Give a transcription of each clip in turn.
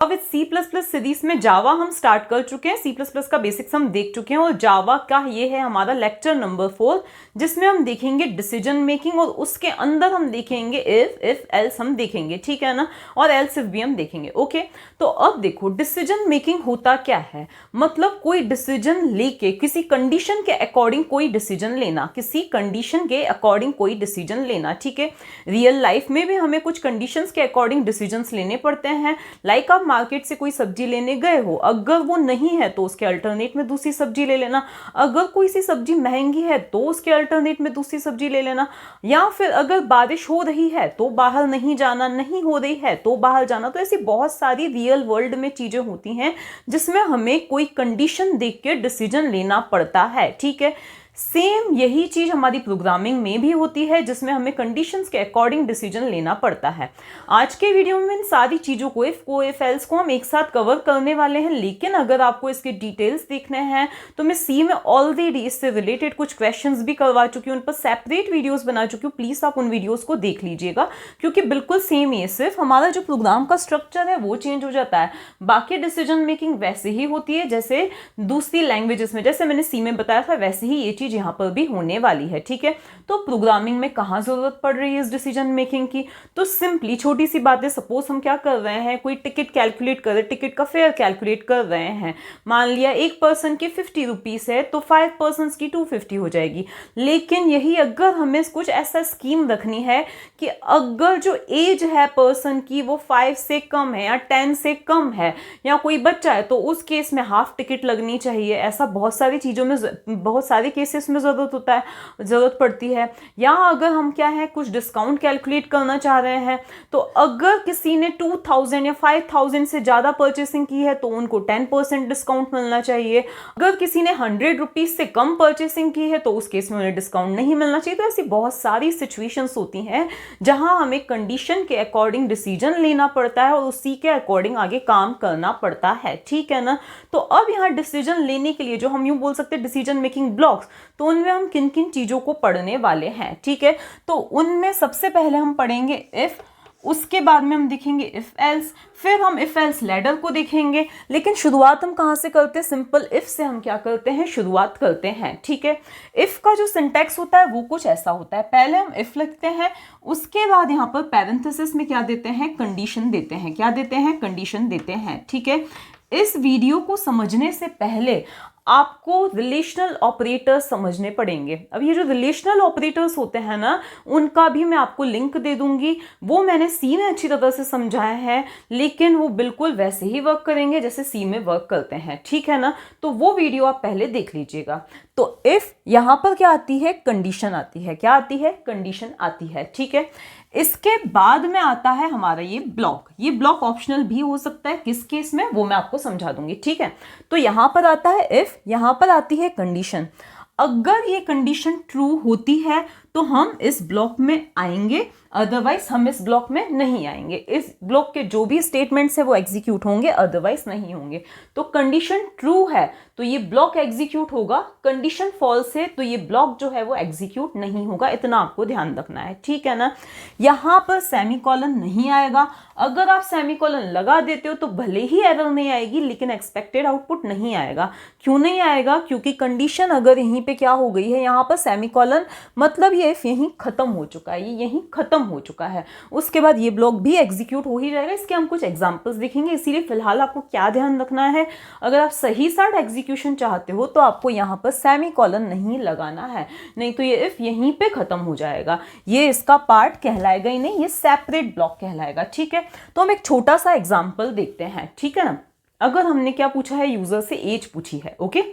अब इस C++ series में जावा हम स्टार्ट कर चुके हैं, C++ का बेसिक्स हम देख चुके हैं और जावा का ये है हमारा लेक्चर नंबर 4, जिसमें हम देखेंगे डिसीजन मेकिंग और उसके अंदर हम देखेंगे इफ एल्स हम देखेंगे, ठीक है ना, और एल्स इफ भी हम देखेंगे। ओके, तो अब देखो डिसीजन मेकिंग होता क्या है, मतलब कोई डिसीजन लेके किसी कंडीशन के अकॉर्डिंग कोई डिसीजन लेना, किसी कंडीशन के अकॉर्डिंग कोई डिसीजन लेना, ठीक है। रियल लाइफ में भी हमें कुछ कंडीशंस के अकॉर्डिंग डिसीजंस लेने पड़ते हैं। लाइक आप मार्केट से कोई सब्जी लेने गए हो, अगर वो नहीं है तो उसके अल्टरनेट में दूसरी सब्जी ले लेना, अगर कोई सी सब्जी महंगी है तो उसके अल्टरनेट में दूसरी सब्जी ले लेना, या फिर अगर बारिश हो रही है तो बाहर नहीं जाना, नहीं हो रही है तो बाहर जाना। तो ऐसी बहुत सारी रियल वर्ल्ड में चीजें होती हैं जिसमें हमें कोई कंडीशन देख के डिसीजन लेना पड़ता है, ठीक है। सेम यही चीज हमारी प्रोग्रामिंग में भी होती है, जिसमें हमें कंडीशंस के अकॉर्डिंग डिसीजन लेना पड़ता है। आज के वीडियो में इन सारी चीजों को, इफ एल्स को हम एक साथ कवर करने वाले हैं, लेकिन अगर आपको इसके डिटेल्स देखने हैं तो मैं सी में ऑलरेडी इससे रिलेटेड कुछ क्वेश्चंस भी करवा चुकी हूँ, उन पर सेपरेट वीडियोस बना चुकी हूँ। प्लीज आप उन वीडियोस को देख लीजिएगा, क्योंकि बिल्कुल सेम ही है, सिर्फ हमारा जो प्रोग्राम का स्ट्रक्चर है वो चेंज हो जाता है, बाकी डिसीजन मेकिंग वैसे ही होती है जैसे दूसरी लैंग्वेजेस में, जैसे मैंने सी में बताया था वैसे ही ये चीज यहां पर भी होने वाली है, ठीक है। तो प्रोग्रामिंग में कहां जरूरत पड़ रही है इस डिसीजन मेकिंग की, तो सिंपली छोटी सी बात है। सपोज हम क्या कर रहे हैं, कोई टिकट कैलकुलेट कर रहे, टिकट का फेयर कैलकुलेट कर रहे हैं, मान लिया एक पर्सन की 50 रुपीज है तो 5 पर्सन की 250 हो जाएगी। लेकिन यही अगर हमें कुछ ऐसा स्कीम रखनी है कि अगर जो एज है पर्सन की वो 5 से कम है या 10 से कम है या कोई बच्चा है, तो उस केस में हाफ टिकट लगनी चाहिए। ऐसा बहुत सारी चीजों में, बहुत सारे केसेस में जरूरत पड़ती है। या अगर हम क्या है कुछ डिस्काउंट कैलकुलेट करना चाह रहे हैं, तो अगर किसी ने 2000 या 5000 से ज्यादा परचेसिंग की है तो उनको 10% डिस्काउंट मिलना चाहिए। अगर किसी ने 100 रुपीज से कम परचेसिंग की है तो उस केस में उन्हें डिस्काउंट नहीं मिलना चाहिए। तो ऐसी बहुत सारी सिचुएशंस होती हैं जहां हमें कंडीशन के अकॉर्डिंग डिसीजन लेना पड़ता है और उसी के अकॉर्डिंग आगे काम करना पड़ता है, ठीक है ना। तो अब यहाँ डिसीजन लेने के लिए जो हम यूं बोल सकते हैं डिसीजन मेकिंग ब्लॉक्स, तो उनमें हम किन किन चीजों को पढ़ने वाले हैं, ठीक है। तो उनमें सबसे पहले हम पढ़ेंगे इफ, उसके बाद में हम देखेंगे इफ एल्स, फिर हम इफ एल्स लैडर को देखेंगे। लेकिन शुरुआत हम कहां से करते हैं, सिंपल इफ से हम क्या करते हैं, शुरुआत करते हैं, ठीक है। इफ का जो सिंटैक्स होता है वो कुछ ऐसा होता है, पहले हम इफ लिखते हैं, उसके बाद यहां पर पैरेंथेसिस में क्या देते हैं, कंडीशन देते हैं, क्या देते हैं, कंडीशन देते हैं, ठीक है। इस वीडियो को समझने से पहले आपको रिलेशनल ऑपरेटर्स समझने पड़ेंगे। अब ये जो रिलेशनल ऑपरेटर्स होते हैं ना, उनका भी मैं आपको लिंक दे दूंगी, वो मैंने सी में अच्छी तरह से समझाया है, लेकिन वो बिल्कुल वैसे ही वर्क करेंगे जैसे सी में वर्क करते हैं, ठीक है ना। तो वो वीडियो आप पहले देख लीजिएगा। तो इफ यहां पर क्या आती है, कंडीशन आती है, क्या आती है, कंडीशन आती है, ठीक है। इसके बाद में आता है हमारा ये ब्लॉक, ये ब्लॉक ऑप्शनल भी हो सकता है, किस केस में वो मैं आपको समझा दूंगी, ठीक है। तो यहां पर आता है इफ, यहां पर आती है कंडीशन। अगर ये कंडीशन ट्रू होती है तो हम इस ब्लॉक में आएंगे, अदरवाइज हम इस ब्लॉक में नहीं आएंगे। इस ब्लॉक के जो भी स्टेटमेंट्स है वो एग्जीक्यूट होंगे, अदरवाइज नहीं होंगे। तो कंडीशन ट्रू है तो ये ब्लॉक एग्जीक्यूट होगा, कंडीशन फॉल्स है तो ये ब्लॉक जो है वो एग्जीक्यूट नहीं होगा। इतना आपको ध्यान रखना है, ठीक है ना। यहां पर सेमीकोलन नहीं आएगा, अगर आप सेमीकोलन लगा देते हो तो भले ही एरर नहीं आएगी लेकिन एक्सपेक्टेड आउटपुट नहीं आएगा। क्यों नहीं आएगा, क्योंकि कंडीशन अगर यहीं पे क्या हो गई है, यहां पर सेमीकोलन, मतलब ये इफ यहीं खत्म हो चुका है, ये यहीं खत्म हो चुका है, उसके बाद ये ब्लॉक भी एग्जीक्यूट हो ही जाएगा। इसके हम कुछ एग्जांपल्स देखेंगे, इसीलिए फिलहाल आपको क्या ध्यान रखना है, अगर आप सही साइड एग्जीक्यूशन चाहते हो तो आपको यहां पर सेमीकोलन नहीं लगाना है, नहीं तो ये इफ यहीं पे खत्म हो जाएगा, ये इसका पार्ट कहलाएगा ही नहीं, ये सेपरेट ब्लॉक कहलाएगा, ठीक है। तो हम एक छोटा सा एग्जाम्पल देखते हैं, ठीक है ना। अगर हमने क्या पूछा है, यूजर से एज पूछी है, ओके,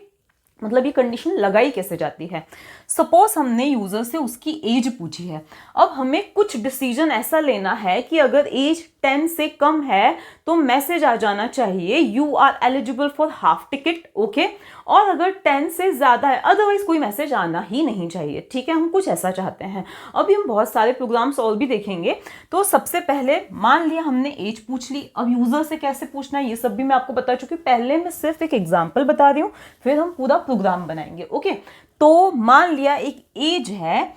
मतलब ये कंडीशन लगाई कैसे जाती है। सपोज हमने यूजर से उसकी एज पूछी है, अब हमें कुछ डिसीजन ऐसा लेना है कि अगर एज 10 से कम है तो मैसेज आ जाना चाहिए you are eligible for half ticket, okay. और अगर 10 से ज्यादा है अदरवाइज कोई मैसेज आना ही नहीं चाहिए, ठीक है। हम कुछ ऐसा चाहते हैं। अभी हम बहुत सारे प्रोग्राम्स और भी देखेंगे। तो सबसे पहले मान लिया हमने एज पूछ ली, अब यूजर से कैसे पूछना है ये सब भी मैं आपको बता चुकी हूँ, पहले मैं सिर्फ एक एग्जाम्पल बता रही हूँ, फिर हम पूरा प्रोग्राम बनाएंगे, ओके। तो मान लिया एक एज है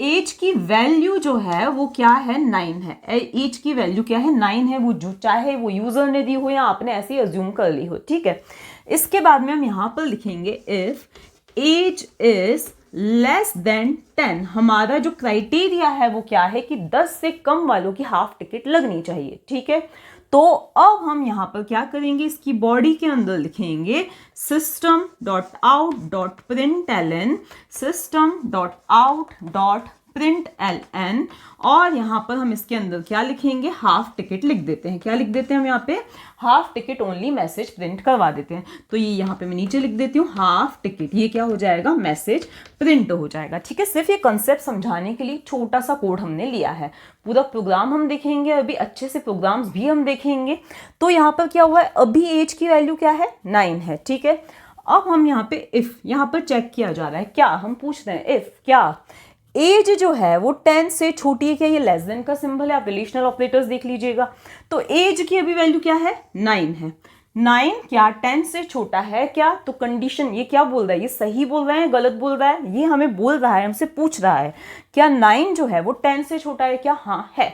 एज की वैल्यू जो है वो क्या है 9 है। एज की वैल्यू क्या है 9 है, वो जो चाहे वो यूजर ने दी हो या आपने ऐसे ही अज्यूम कर ली हो, ठीक है। इसके बाद में हम यहाँ पर लिखेंगे if age is less than 10, हमारा जो क्राइटेरिया है वो क्या है कि 10 से कम वालों की हाफ टिकट लगनी चाहिए, ठीक है। तो अब हम यहाँ पर क्या करेंगे, इसकी बॉडी के अंदर लिखेंगे system dot out dot print L N, system dot out dot print L N, और यहाँ पर हम इसके अंदर क्या लिखेंगे, हाफ टिकट लिख देते हैं। क्या लिख देते हैं हम यहाँ पे, half ticket only message print करवा देते हैं। तो ये यहाँ पे मैं नीचे लिख देती हूँ हाफ टिकट, ये क्या हो जाएगा, मैसेज प्रिंट हो जाएगा, ठीक है। सिर्फ ये कंसेप्ट समझाने के लिए छोटा सा कोड हमने लिया है, पूरा प्रोग्राम हम देखेंगे, अभी अच्छे से प्रोग्राम्स भी हम देखेंगे। तो यहाँ पर क्या हुआ है, अभी एज की वैल्यू क्या है 9 है, ठीक है। अब हम यहाँ पे इफ, यहाँ पर चेक किया जा रहा है, क्या हम पूछ रहे हैं इफ क्या एज जो है वो 10 से छोटी है क्या, ये लेस देन का सिंबल है, आप रिलेशनल ऑपरेटर्स देख लीजिएगा। तो एज की अभी वैल्यू क्या है 9 है, 9 क्या 10 से छोटा है क्या, तो कंडीशन ये क्या बोल रहा है, ये सही बोल रहा है गलत बोल रहा है, ये हमें बोल रहा है, हमसे पूछ रहा है क्या 9 जो है वो 10 से छोटा है क्या, हाँ है।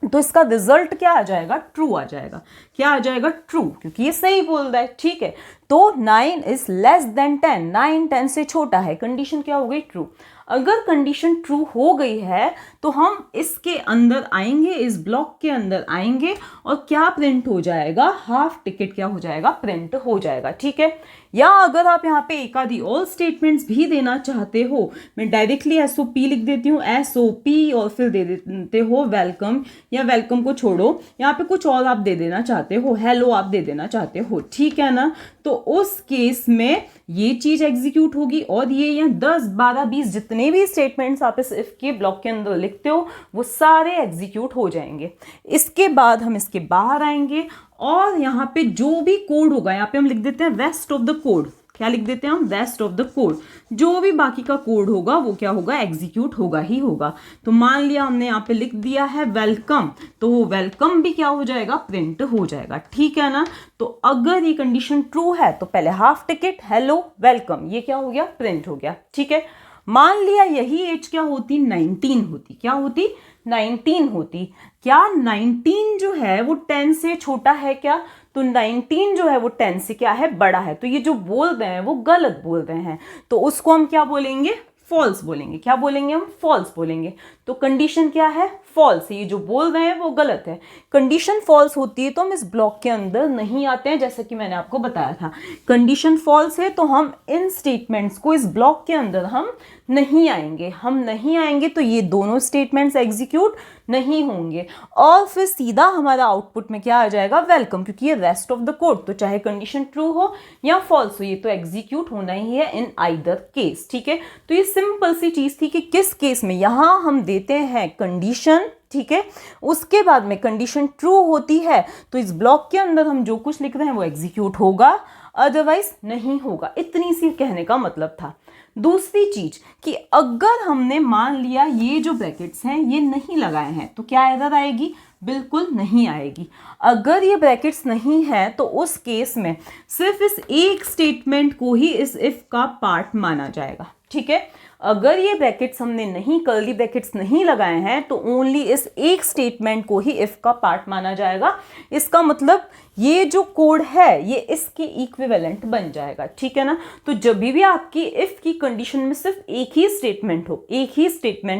तो इसका रिजल्ट क्या आ जाएगा, ट्रू आ जाएगा। क्या आ जाएगा, ट्रू, क्योंकि ये सही बोल रहा है, ठीक है। तो 9 इज लेस देन 10, 9 10 से छोटा है, कंडीशन क्या हो गई, ट्रू। अगर कंडीशन ट्रू हो गई है तो हम इसके अंदर आएंगे, इस ब्लॉक के अंदर आएंगे, और क्या प्रिंट हो जाएगा, हाफ टिकट क्या हो जाएगा, प्रिंट हो जाएगा, ठीक है। या अगर आप यहाँ पे एक आधी और स्टेटमेंट्स भी देना चाहते हो, मैं डायरेक्टली SOP लिख देती हूँ, SOP, और फिर दे देते हो वेलकम, या वेलकम को छोड़ो, यहाँ पे कुछ और आप दे देना चाहते हो, हेलो आप दे देना चाहते हो, ठीक है ना। तो उस केस में ये चीज एग्जीक्यूट होगी, और ये यहाँ 10 12 20 जितने भी स्टेटमेंट्स आप इस इफ के ब्लॉक के अंदर लिखते हो वो सारे एग्जीक्यूट हो जाएंगे। इसके बाद हम इसके बाहर आएंगे, और यहाँ पे जो भी कोड होगा, यहाँ पे हम लिख देते हैं रेस्ट ऑफ द कोड। क्या लिख देते हैं हम, रेस्ट ऑफ द कोड, जो भी बाकी का कोड होगा वो क्या होगा, एग्जीक्यूट होगा ही होगा। तो मान लिया हमने यहाँ पे लिख दिया है वेलकम, तो वो वेलकम भी क्या हो जाएगा, प्रिंट हो जाएगा, ठीक है ना। तो अगर ये कंडीशन ट्रू है तो पहले हाफ टिकट हेलो वेलकम, ये क्या हो गया, प्रिंट हो गया, ठीक है। मान लिया यही एज क्या होती, 19 होती, क्या होती, 19 होती। क्या 19 जो है वो 10 से छोटा है क्या, तो 19 जो है वो 10 से क्या है, बड़ा है। तो ये जो बोल रहे हैं वो गलत बोल रहे हैं, तो उसको हम क्या बोलेंगे, फॉल्स बोलेंगे। क्या बोलेंगे हम, फॉल्स बोलेंगे। तो कंडीशन क्या है, फॉल्स है, ये जो बोल रहे हैं वो गलत है। कंडीशन फॉल्स होती है तो हम इस ब्लॉक के अंदर नहीं आते हैं, जैसे कि मैंने आपको बताया था। कंडीशन फॉल्स है तो हम इन स्टेटमेंट्स को, इस ब्लॉक के अंदर हम नहीं आएंगे, हम नहीं आएंगे, तो ये दोनों स्टेटमेंट्स एग्जीक्यूट नहीं होंगे, और फिर सीधा हमारा आउटपुट में क्या आ जाएगा, वेलकम, क्योंकि ये रेस्ट ऑफ द कोड, तो चाहे कंडीशन ट्रू हो या फॉल्स हो, ये तो एग्जीक्यूट होना ही है इन आइदर केस, ठीक है। तो ये सिंपल सी चीज थी कि किस केस में, यहां हम देते हैं कंडीशन, ठीक है, उसके बाद में कंडीशन ट्रू होती है तो इस ब्लॉक के अंदर हम जो कुछ लिख रहे हैं वो एग्जीक्यूट होगा, अदरवाइज नहीं होगा। इतनी सी कहने का मतलब था। दूसरी चीज कि अगर हमने मान लिया ये जो ब्रैकेट्स हैं ये नहीं लगाए हैं तो क्या एरर आएगी, बिल्कुल नहीं आएगी। अगर ये ब्रैकेट्स नहीं है तो उस केस में सिर्फ इस एक स्टेटमेंट को ही इस इफ का पार्ट माना जाएगा, ठीक है। अगर ये ब्रैकेट्स हमने नहीं, कर्ली ब्रैकेट्स नहीं लगाए हैं तो ओनली इस एक स्टेटमेंट को ही इफ का पार्ट माना जाएगा। इसका मतलब ये जो कोड है ये इसके इक्विवेलेंट बन जाएगा, ठीक है ना। तो जब भी आपकी इफ की कंडीशन में सिर्फ एक ही स्टेटमेंट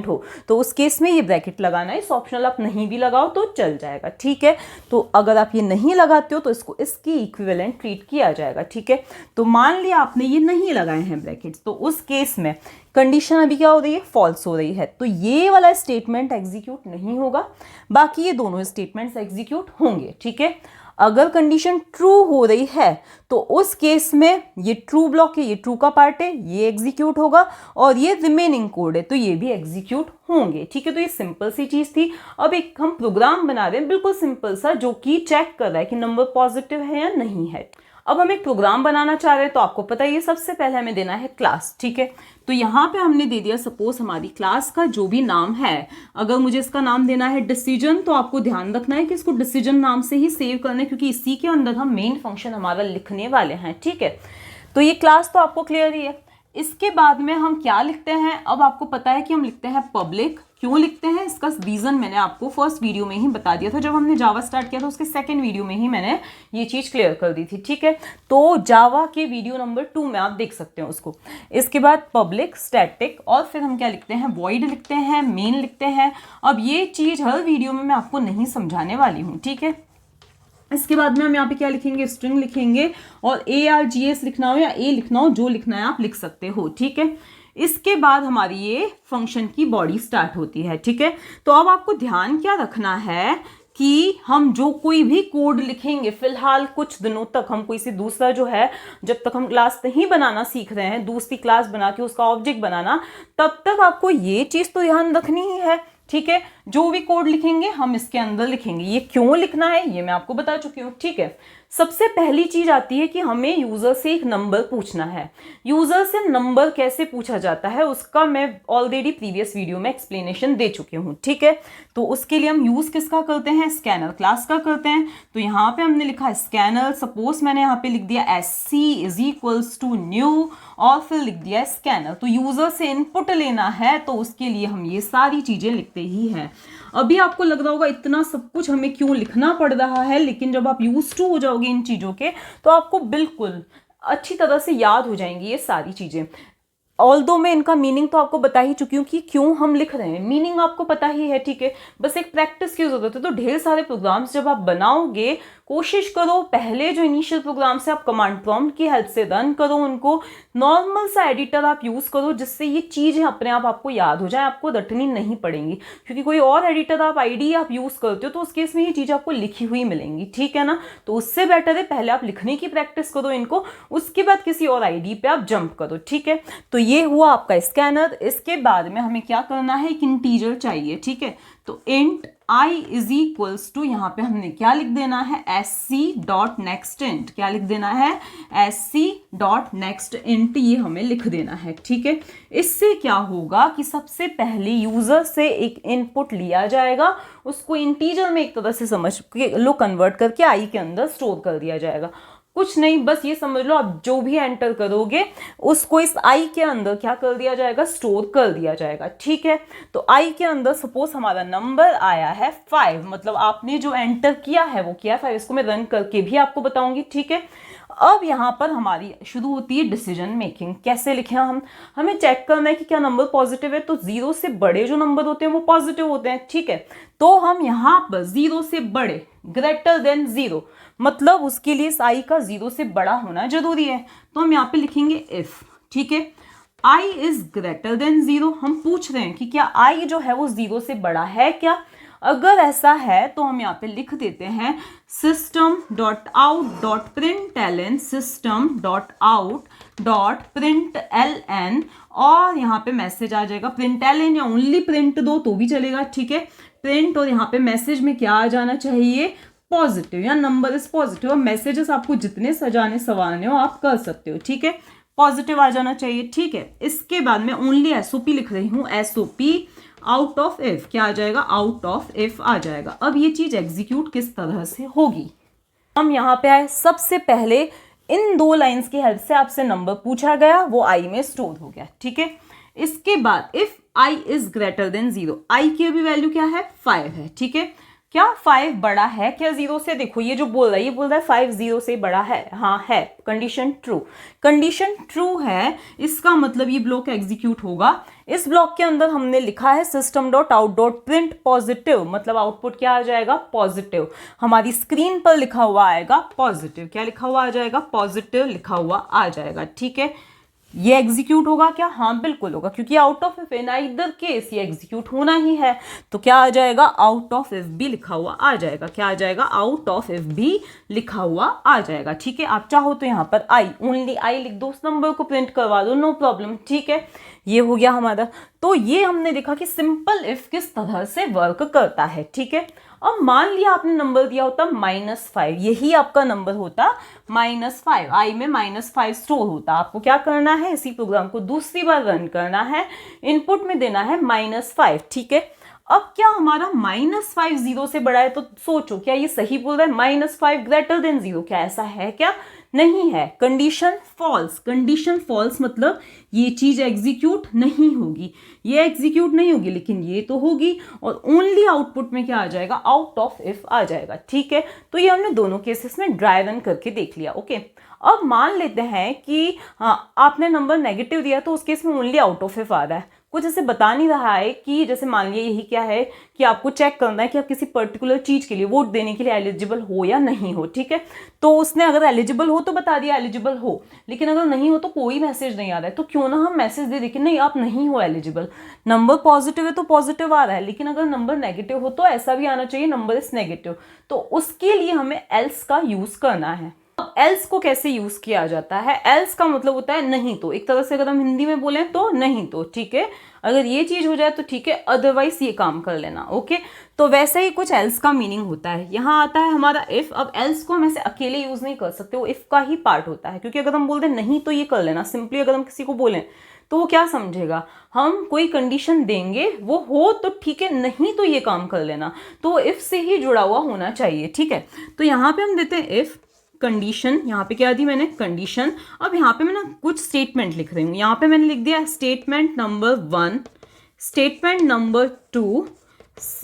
हो तो उस केस में ये ब्रैकेट लगाना इस ऑप्शनल, आप नहीं भी लगाओ तो चल जाएगा, ठीक है। तो अगर आप ये नहीं लगाते हो तो इसको इसकी इक्विवेलेंट ट्रीट किया जाएगा, ठीक है। तो मान लिया आपने ये नहीं लगाए हैं ब्रैकेट्स, तो उस केस में कंडीशन अभी क्या हो रही है, फॉल्स हो रही है, तो ये वाला स्टेटमेंट एग्जीक्यूट नहीं होगा, बाकी ये दोनों स्टेटमेंट्स एग्जीक्यूट होंगे, ठीक है। अगर कंडीशन ट्रू हो रही है तो उस केस में ये ट्रू ब्लॉक है, ये ट्रू का पार्ट है, ये एग्जीक्यूट होगा, और ये रिमेनिंग कोड है तो ये भी एग्जीक्यूट होंगे, ठीक है। तो ये सिंपल सी चीज थी। अब एक हम प्रोग्राम बना रहे हैं बिल्कुल सिंपल सा, जो कि चेक कर रहा है कि नंबर पॉजिटिव है या नहीं है। अब हम एक प्रोग्राम बनाना चाह रहे हैं तो आपको पता है सबसे पहले हमें देना है क्लास, ठीक है। तो यहाँ पे हमने दे दिया, सपोज हमारी क्लास का जो भी नाम है, अगर मुझे इसका नाम देना है डिसीजन, तो आपको ध्यान रखना है कि इसको डिसीजन नाम से ही सेव करना है, क्योंकि इसी के अंदर हम मेन फंक्शन हमारा लिखने वाले हैं, ठीक है। तो ये क्लास तो आपको क्लियर ही है। इसके बाद में हम क्या लिखते हैं, अब आपको पता है कि हम लिखते हैं पब्लिक। क्यों लिखते हैं इसका रीजन मैंने आपको फर्स्ट वीडियो में ही बता दिया था, जब हमने जावा स्टार्ट किया था उसके सेकंड वीडियो में ही मैंने ये चीज क्लियर कर दी थी, ठीक है। तो जावा के वीडियो नंबर 2 में आप देख सकते हैं उसको। इसके बाद पब्लिक स्टैटिक, और फिर हम क्या लिखते हैं, वॉइड लिखते हैं, मेन लिखते हैं। अब ये चीज हर वीडियो में मैं आपको नहीं समझाने वाली हूँ, ठीक है। इसके बाद में हम यहाँ पे क्या लिखेंगे, स्ट्रिंग लिखेंगे, और ARGS लिखना हो या A लिखना हो, जो लिखना है आप लिख सकते हो, ठीक है। इसके बाद हमारी ये फंक्शन की बॉडी स्टार्ट होती है, ठीक है। तो अब आपको ध्यान क्या रखना है कि हम जो कोई भी कोड लिखेंगे, फिलहाल कुछ दिनों तक हम कोई से दूसरा जो है, जब तक हम क्लास नहीं बनाना सीख रहे हैं, दूसरी क्लास बना के उसका ऑब्जेक्ट बनाना, तब तक आपको ये चीज तो ध्यान रखनी ही है, ठीक है। जो भी कोड लिखेंगे हम इसके अंदर लिखेंगे। ये क्यों लिखना है ये मैं आपको बता चुकी हूँ, ठीक है। सबसे पहली चीज आती है कि हमें यूजर से एक नंबर पूछना है। यूजर से नंबर कैसे पूछा जाता है उसका मैं ऑलरेडी प्रीवियस वीडियो में एक्सप्लेनेशन दे चुकी हूँ, ठीक है। तो उसके लिए हम यूज किसका करते हैं, स्कैनर क्लास का करते हैं। तो यहाँ पे हमने लिखा स्कैनर, सपोज मैंने यहाँ पे लिख दिया SC is equals to new, और फिर लिख दिया स्कैनर। तो यूजर से इनपुट लेना है तो उसके लिए हम ये सारी चीजें लिखते ही हैं। अभी आपको लग रहा होगा इतना सब कुछ हमें क्यों लिखना पड़ रहा है, लेकिन जब आप यूज टू हो जाओगे इन चीजों के तो आपको बिल्कुल अच्छी तरह से याद हो जाएंगी ये सारी चीजें। ऑल्दो मैं इनका मीनिंग तो आपको बता ही चुकी हूँ कि क्यों हम लिख रहे हैं, मीनिंग आपको पता ही है, ठीक है। बस एक प्रैक्टिस की जरूरत है। तो ढेर सारे प्रोग्राम्स जब आप बनाओगे, कोशिश करो पहले जो इनिशियल प्रोग्राम से आप कमांड प्रॉम्प्ट की हेल्प से रन करो उनको, नॉर्मल सा एडिटर आप यूज करो, जिससे ये चीजें अपने आप आपको याद हो जाए, आपको रटनी नहीं पड़ेंगी। क्योंकि कोई और एडिटर आप आईडी आप यूज करते हो तो उस केस में ये चीज आपको लिखी हुई मिलेंगी, ठीक है ना। तो उससे बेटर है पहले आप लिखने की प्रैक्टिस करो इनको, उसके बाद किसी और आईडी पे आप जंप करो, ठीक है। तो ये हुआ आपका स्कैनर। इसके बाद में हमें क्या करना है, एक इंटीजर चाहिए, ठीक है। तो int I is equals to, यहाँ पे हमने क्या लिख देना है, SC डॉट नेक्स्ट इंट। क्या लिख देना है, SC डॉट नेक्स्ट इंट, ये हमें लिख देना है, ठीक है। इससे क्या होगा कि सबसे पहले यूजर से एक इनपुट लिया जाएगा, उसको इंटीजर में एक तरह से समझ के लो कन्वर्ट करके I के अंदर स्टोर कर दिया जाएगा। कुछ नहीं, बस ये समझ लो आप जो भी एंटर करोगे उसको इस आई के अंदर क्या कर दिया जाएगा, स्टोर कर दिया जाएगा, ठीक है। तो आई के अंदर सपोज हमारा नंबर आया है 5, मतलब आपने जो एंटर किया है वो किया 5। इसको मैं रन करके भी आपको बताऊंगी, ठीक है। अब यहाँ पर हमारी शुरू होती है डिसीजन मेकिंग। कैसे लिखें हम, हमें चेक करना है कि क्या नंबर पॉजिटिव है। तो 0 से बड़े जो नंबर होते हैं वो पॉजिटिव होते हैं, ठीक है। तो हम यहाँ पर 0 से बड़े ग्रेटर देन 0, मतलब उसके लिए आई का 0 से बड़ा होना जरूरी है। तो हम यहाँ पे लिखेंगे इफ, ठीक है, I इज ग्रेटर देन 0। हम पूछ रहे हैं कि क्या I जो है वो 0 से बड़ा है क्या। अगर ऐसा है तो हम यहाँ पे लिख देते हैं system dot out dot println, system dot out dot println, और यहाँ पे मैसेज आ जाएगा println, या ओनली प्रिंट दो तो भी चलेगा, ठीक है। प्रिंट, और यहाँ पे मैसेज में क्या आ जाना चाहिए, पॉजिटिव, या नंबर इज पॉजिटिव। और मैसेजेस आपको जितने सजाने संवारने हो आप कर सकते हो, ठीक है। पॉजिटिव आ जाना चाहिए, ठीक है। इसके बाद मैं ओनली SOP लिख रही हूँ, SOP आउट ऑफ इफ। क्या आ जाएगा, आउट ऑफ इफ आ जाएगा। अब ये चीज एग्जीक्यूट किस तरह से होगी, हम यहाँ पे आए। सबसे पहले इन 2 लाइंस की हेल्प से आपसे नंबर पूछा गया, वो आई में स्टोर हो गया, ठीक है। इसके बाद if I is greater than 0, आई की अभी वैल्यू क्या है, 5 है, ठीक है। क्या 5 बड़ा है क्या 0 से, देखो ये जो बोल रहा है, ये बोल रहा है 5 0 से बड़ा है, हाँ है, कंडीशन ट्रू। कंडीशन ट्रू है, इसका मतलब ये ब्लॉक एग्जीक्यूट होगा। इस ब्लॉक के अंदर हमने लिखा है system dot out dot print positive, मतलब आउटपुट क्या आ जाएगा, पॉजिटिव। हमारी स्क्रीन पर लिखा हुआ आएगा पॉजिटिव। क्या लिखा हुआ आ जाएगा, पॉजिटिव लिखा हुआ आ जाएगा, ठीक है। ये एग्जीक्यूट होगा क्या, हाँ बिल्कुल होगा, क्योंकि out of if in either case ये एग्जीक्यूट होना ही है। तो क्या आ जाएगा, आउट ऑफ इफ भी लिखा हुआ आ जाएगा। क्या आ जाएगा, आउट ऑफ इफ भी लिखा हुआ आ जाएगा, ठीक है। आप चाहो तो यहाँ पर आई, ओनली आई लिख दो, उस नंबर को प्रिंट करवा दो, नो प्रॉब्लम, ठीक है। ये हो गया हमारा। तो ये हमने देखा कि सिंपल इफ किस तरह से वर्क करता है, ठीक है। अब मान लिया आपने नंबर दिया होता -5, यही आपका नंबर होता -5, आई में -5 स्टोर होता। आपको क्या करना है, इसी प्रोग्राम को दूसरी बार रन करना है, इनपुट में देना है -5, ठीक है। अब क्या हमारा -5 0 से बड़ा है, तो सोचो क्या ये सही बोल रहा है, -5 ग्रेटर देन 0, क्या ऐसा है क्या? नहीं है। कंडीशन फॉल्स, कंडीशन फॉल्स मतलब ये चीज एग्जीक्यूट नहीं होगी, ये एग्जीक्यूट नहीं होगी, लेकिन ये तो होगी, और ओनली आउटपुट में क्या आ जाएगा, आउट ऑफ इफ आ जाएगा। ठीक है, तो ये हमने दोनों केसेस में ड्राई रन करके देख लिया। ओके, अब मान लेते हैं कि हाँ आपने नंबर नेगेटिव दिया, तो उस केस में ओनली आउट ऑफ इफ आ रहा है, कुछ ऐसे बता नहीं रहा है कि जैसे मान लिया यही क्या है कि आपको चेक करना है कि आप किसी पर्टिकुलर चीज के लिए वोट देने के लिए एलिजिबल हो या नहीं हो। ठीक है, तो उसने अगर एलिजिबल हो तो बता दिया एलिजिबल हो, लेकिन अगर नहीं हो तो कोई मैसेज नहीं आ रहा है, तो क्यों ना हम मैसेज दे दें कि नहीं आप नहीं हो एलिजिबल। नंबर पॉजिटिव है तो पॉजिटिव आ रहा है, लेकिन अगर नंबर नेगेटिव हो तो ऐसा भी आना चाहिए नंबर इज नेगेटिव, तो उसके लिए हमें एल्स का यूज करना है। अब एल्स को कैसे यूज किया जाता है? एल्स का मतलब होता है नहीं तो, एक तरह से अगर हम हिंदी में बोलें तो नहीं तो। ठीक है, अगर ये चीज हो जाए तो ठीक है, अदरवाइज ये काम कर लेना। ओके, तो वैसे ही कुछ एल्स का मीनिंग होता है। यहाँ आता है हमारा इफ। अब एल्स को हम ऐसे अकेले यूज नहीं कर सकते, वो इफ का ही पार्ट होता है, क्योंकि अगर हम बोल दें नहीं तो ये कर लेना, सिंपली अगर हम किसी को बोलें तो वो क्या समझेगा, हम कोई कंडीशन देंगे, वो हो तो ठीक है, नहीं तो ये काम कर लेना, तो इफ से ही जुड़ा हुआ होना चाहिए। ठीक है, तो यहाँ पे हम देते हैं इफ कंडीशन, यहाँ पे क्या दी मैंने, कंडीशन। अब यहाँ पे मैं ना कुछ स्टेटमेंट लिख रही हूँ, यहाँ पे मैंने लिख दिया स्टेटमेंट नंबर 1, स्टेटमेंट नंबर 2,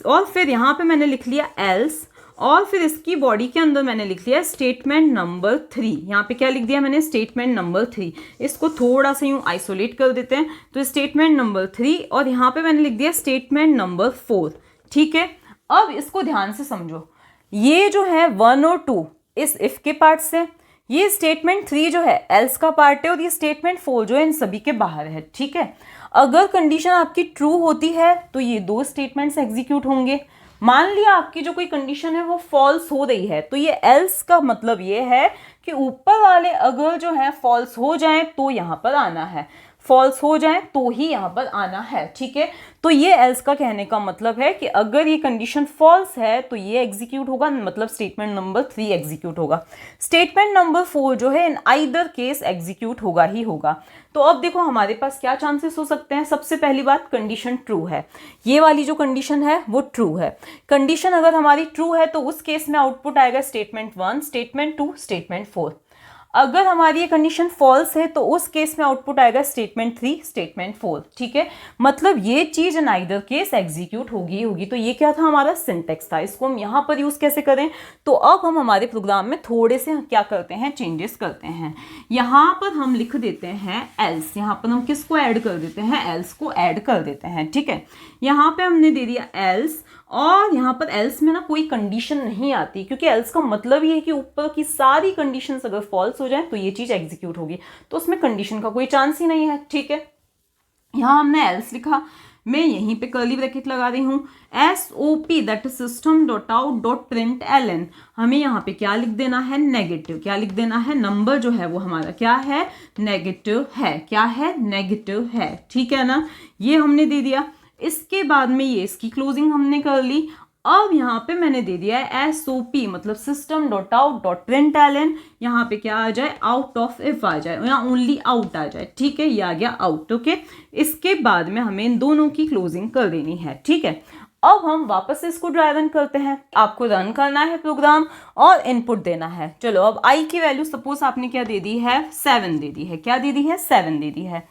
और फिर यहाँ पे मैंने लिख लिया एल्स, और फिर इसकी बॉडी के अंदर मैंने लिख लिया स्टेटमेंट नंबर 3। यहाँ पे क्या लिख दिया मैंने, स्टेटमेंट नंबर 3। इसको थोड़ा सा यूँ आइसोलेट कर देते हैं, तो स्टेटमेंट नंबर 3, और यहाँ पे मैंने लिख दिया स्टेटमेंट नंबर 4। ठीक है, अब इसको ध्यान से समझो, ये जो है 1 और 2 इस इफ के पार्ट से, ये स्टेटमेंट 3 जो है एल्स का पार्ट है, और ये स्टेटमेंट 4 जो है इन सभी के बाहर है। ठीक है, अगर कंडीशन आपकी ट्रू होती है तो ये दो स्टेटमेंट्स एग्जीक्यूट होंगे। मान लिया आपकी जो कोई कंडीशन है वो फॉल्स हो रही है, तो ये एल्स का मतलब ये है कि ऊपर वाले अगर जो है फॉल्स हो जाए तो यहाँ पर आना है, फॉल्स हो जाए तो ही यहाँ पर आना है। ठीक है, तो ये एल्स का कहने का मतलब है कि अगर ये कंडीशन फॉल्स है तो ये एग्जीक्यूट होगा, मतलब स्टेटमेंट नंबर 3 एग्जीक्यूट होगा। स्टेटमेंट नंबर 4 जो है इन आइदर केस एग्जीक्यूट होगा ही होगा। तो अब देखो हमारे पास क्या चांसेस हो सकते हैं। सबसे पहली बात, कंडीशन ट्रू है, ये वाली जो कंडीशन है वो ट्रू है। कंडीशन अगर हमारी ट्रू है तो उस केस में आउटपुट आएगा स्टेटमेंट 1, स्टेटमेंट 2, स्टेटमेंट 4। अगर हमारी ये कंडीशन फॉल्स है तो उस केस में आउटपुट आएगा स्टेटमेंट 3, स्टेटमेंट 4। ठीक है, मतलब ये चीज इन आइदर केस एग्जीक्यूट होगी। तो ये क्या था, हमारा सिंटेक्स था। इसको हम यहाँ पर यूज कैसे करें, तो अब हम हमारे प्रोग्राम में थोड़े से क्या करते हैं, चेंजेस करते हैं। यहाँ पर हम लिख देते हैं एल्स, यहाँ पर हम किसको ऐड कर देते हैं, एल्स को ऐड कर देते हैं। ठीक है, यहाँ पे हमने दे दिया एल्स, और यहाँ पर एल्स में ना कोई कंडीशन नहीं आती, क्योंकि एल्स का मतलब ये है कि ऊपर की सारी कंडीशंस अगर फॉल्स हो जाए तो ये चीज एग्जीक्यूट होगी, तो उसमें कंडीशन का कोई चांस ही नहीं है। ठीक है, यहाँ हमने एल्स लिखा, मैं यहीं पे कर्ली ब्रैकेट लगा रही हूँ, SOP that system dot out dot print LN, हमें यहाँ पे क्या लिख देना है, नेगेटिव। क्या लिख देना है, नंबर जो है वो हमारा क्या है, नेगेटिव है। क्या है, नेगेटिव है। ठीक है ना, ये हमने दे दिया। इसके बाद में ये इसकी क्लोजिंग हमने कर ली। अब यहाँ पे मैंने दे दिया है SOP मतलब system dot out dot print LN, यहाँ पे क्या आ जाए, आउट ऑफ इफ आ जाए, यहाँ ओनली आउट आ जाए। ठीक है, ये आ गया आउट। ओके, इसके बाद में हमें इन दोनों की क्लोजिंग कर देनी है। ठीक है, अब हम वापस से इसको ड्राई रन करते हैं। आपको रन करना है प्रोग्राम और इनपुट देना है। चलो, अब आई की वैल्यू सपोज आपने क्या दे दी है, 7 दे दी है। क्या दे दी है, 7 दे दी है।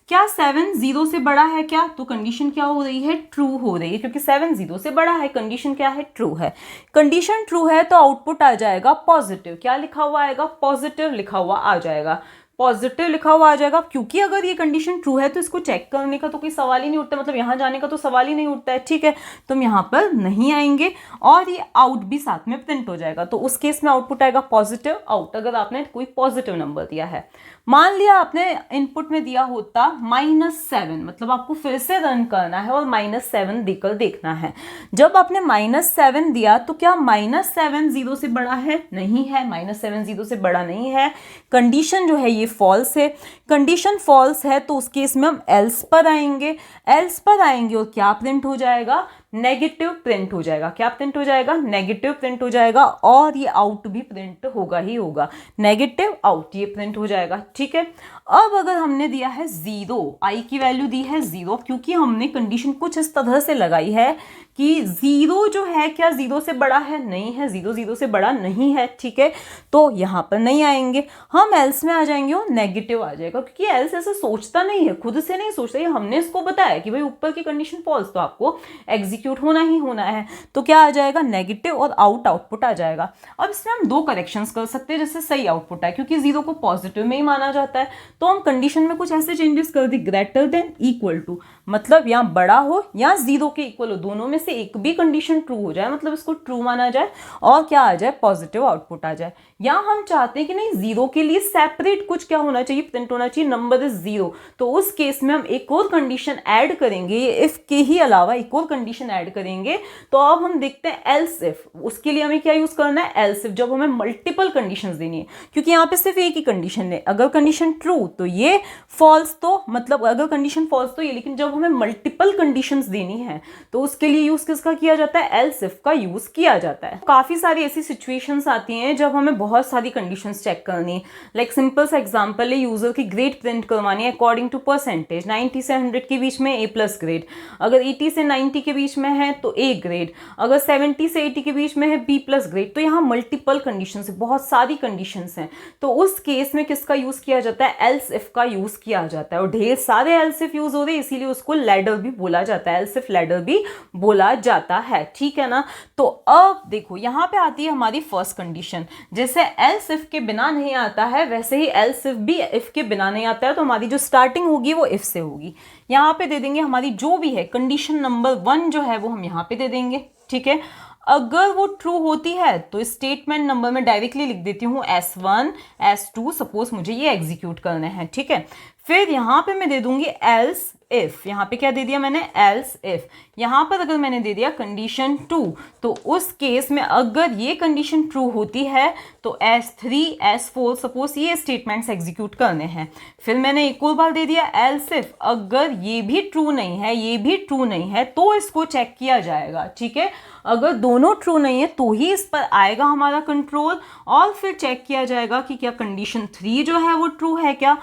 क्या 7 0 से बड़ा है क्या, तो कंडीशन क्या हो रही है, ट्रू हो रही है, क्योंकि 7 0 से बड़ा है, कंडीशन क्या है, ट्रू है। कंडीशन ट्रू है तो आउटपुट आ जाएगा पॉजिटिव। क्या लिखा हुआ आएगा, पॉजिटिव लिखा हुआ आ जाएगा, पॉजिटिव लिखा हुआ आ जाएगा, क्योंकि अगर ये कंडीशन ट्रू है तो इसको चेक करने का तो कोई सवाल ही नहीं उठता, मतलब यहाँ जाने का तो सवाल ही नहीं उठता है। ठीक है, तो हम यहाँ पर नहीं आएंगे, और ये आउट भी साथ में प्रिंट हो जाएगा, तो उस केस में आउटपुट आएगा पॉजिटिव आउट, अगर आपने कोई पॉजिटिव नंबर दिया है। मान लिया आपने इनपुट में दिया होता -7, मतलब आपको फिर से रन करना है और -7 देकर देखना है। जब आपने -7 दिया तो क्या -7 0 से बड़ा है, नहीं है, -7 0 से बड़ा नहीं है। कंडीशन जो है ये फॉल्स है। कंडीशन फॉल्स है तो उस केस में हम एल्स पर आएंगे, एल्स पर आएंगे और क्या प्रिंट हो जाएगा, नेगेटिव प्रिंट हो जाएगा। क्या प्रिंट हो जाएगा? नेगेटिव प्रिंट हो जाएगा, और ये आउट भी प्रिंट होगा ही होगा, नेगेटिव आउट ये प्रिंट हो जाएगा। ठीक है, अब अगर हमने दिया है 0, आई की वैल्यू दी है 0, क्योंकि हमने कंडीशन कुछ इस तरह से लगाई है कि 0 जो है क्या 0 से बड़ा है? नहीं है, 0 0 से बड़ा नहीं है। ठीक है, तो यहाँ पर नहीं आएंगे, हम एल्स में आ जाएंगे और नेगेटिव आ जाएगा, क्योंकि एल्स ऐसा सोचता नहीं है, खुद से नहीं सोचता, ये हमने इसको बताया कि भाई ऊपर की कंडीशन फॉल्स, तो आपको एग्जीक्यूट होना ही होना है। तो क्या आ जाएगा? नेगेटिव, और आउटपुट आ जाएगा। अब इसमें हम 2 करेक्शंस कर सकते हैं जिससे सही आउटपुट है, क्योंकि 0 को पॉजिटिव में ही माना जाता है, तो हम कंडीशन में कुछ ऐसे चेंजेस कर दी, ग्रेटर देन, इक्वल टू, मतलब यहाँ बड़ा हो या 0 के इक्वल हो, दोनों में से एक भी कंडीशन ट्रू हो जाए, मतलब इसको ट्रू माना जाए, और क्या आ जाए? पॉजिटिव आउटपुट आ जाए। या हम चाहते हैं कि नहीं 0 के लिए सेपरेट कुछ क्या होना चाहिए? प्रिंट होना चाहिए, नंबर इज 0, तो उस केस में हम एक और कंडीशन ऐड करेंगे, ये इफ के ही अलावा एक और कंडीशन ऐड करेंगे। तो अब हम देखते हैं एल्स इफ, उसके लिए हमें क्या यूज करना है? एल्स इफ, जब हमें मल्टीपल कंडीशंस देनी है, क्योंकि यहाँ पे सिर्फ एक ही कंडीशन है, अगर कंडीशन ट्रू तो ये, फॉल्स तो मतलब अगर कंडीशन फॉल्स तो ये, लेकिन जब हमें मल्टीपल कंडीशंस देनी है तो उसके लिए यूज किसका किया जाता है? एल्स इफ का यूज किया जाता है। काफी सारी ऐसी सिचुएशंस आती हैं जब हमें बहुत सारी कंडीशंस चेक करनी, लाइक सिंपल सा एग्जांपल है, यूजर की ग्रेड प्रिंट करवानी है अकॉर्डिंग टू परसेंटेज, 90 से 100 के बीच में A+ ग्रेड, अगर 80 से 90 के बीच में है तो A ग्रेड, अगर 70 से 80 के बीच में है B+ ग्रेड। तो यहाँ मल्टीपल कंडीशंस है, बहुत सारी कंडीशंस हैं, तो उस केस में किसका यूज किया जाता है? एल्स इफ का यूज किया जाता है, और ढेर सारे एल्स इफ यूज हो रहे हैं, इसीलिए उसको लैडर भी बोला जाता है, एल्स इफ लैडर भी बोला जाता है। ठीक है ना, तो अब देखो यहाँ पे आती है हमारी फर्स्ट कंडीशन, जैसे एल्स इफ के बिना नहीं आता है वैसे ही एल्स इफ भी इफ के बिना नहीं आता है, तो हमारी जो स्टार्टिंग होगी वो इफ से होगी। यहाँ पे दे देंगे हमारी जो भी है कंडीशन नंबर 1 जो है वो हम यहाँ पे दे देंगे। ठीक है, अगर वो ट्रू होती है तो स्टेटमेंट नंबर में डायरेक्टली लिख देती हूँ S1 S2, सपोज मुझे ये एग्जीक्यूट करने हैं। ठीक है, फिर यहाँ पे मैं दे दूंगी एल्स इफ, यहाँ पे क्या दे दिया मैंने? Else if. यहाँ पर अगर मैंने दे दिया कंडीशन 2, तो उस केस में अगर ये कंडीशन ट्रू होती है तो S3 S4 सपोज ये स्टेटमेंट्स एग्जीक्यूट करने हैं। फिर मैंने एक और बार दे दिया एल्स इफ, अगर ये भी ट्रू नहीं है ये भी ट्रू नहीं है तो इसको चेक किया जाएगा। ठीक है, अगर दोनों ट्रू नहीं है तो ही इस पर आएगा हमारा कंट्रोल, और फिर चेक किया जाएगा कि क्या कंडीशन 3 जो है वो ट्रू है क्या।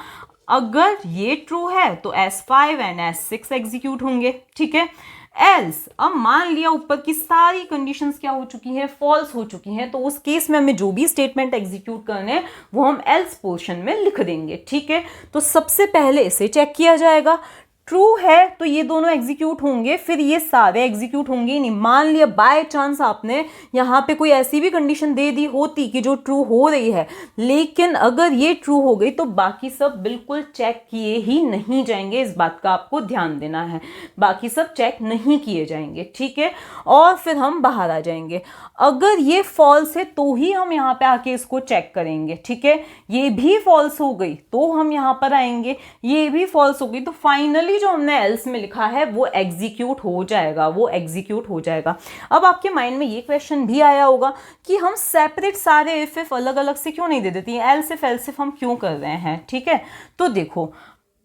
अगर ये ट्रू है तो S5 एंड S6 एग्जीक्यूट होंगे। ठीक है, एल्स, अब मान लिया ऊपर की सारी कंडीशंस क्या हो चुकी हैं? फॉल्स हो चुकी हैं, तो उस केस में हमें जो भी स्टेटमेंट एग्जीक्यूट करने हैं वो हम एल्स पोर्शन में लिख देंगे। ठीक है, तो सबसे पहले इसे चेक किया जाएगा, ट्रू है तो ये दोनों एग्जीक्यूट होंगे, फिर ये सारे एग्जीक्यूट होंगे ही नहीं। मान लिया बाय चांस आपने यहाँ पे कोई ऐसी भी कंडीशन दे दी होती कि जो ट्रू हो रही है, लेकिन अगर ये ट्रू हो गई तो बाकी सब बिल्कुल चेक किए ही नहीं जाएंगे, इस बात का आपको ध्यान देना है, बाकी सब चेक नहीं किए जाएंगे। ठीक है, और फिर हम बाहर आ जाएंगे। अगर ये फॉल्स है तो ही हम यहाँ पे आके इसको चेक करेंगे। ठीक है, ये भी फॉल्स हो गई तो हम यहाँ पर आएंगे, ये भी फॉल्स हो गई तो फाइनली जो हमने एल्स में लिखा है वो एग्जीक्यूट हो जाएगा, वो एग्जीक्यूट हो जाएगा। अब आपके माइंड में ये क्वेश्चन भी आया होगा कि हम सेपरेट सारे इफ अलग अलग से क्यों नहीं दे देती हैं, एल्स इफ हम क्यों कर रहे हैं। ठीक है, तो देखो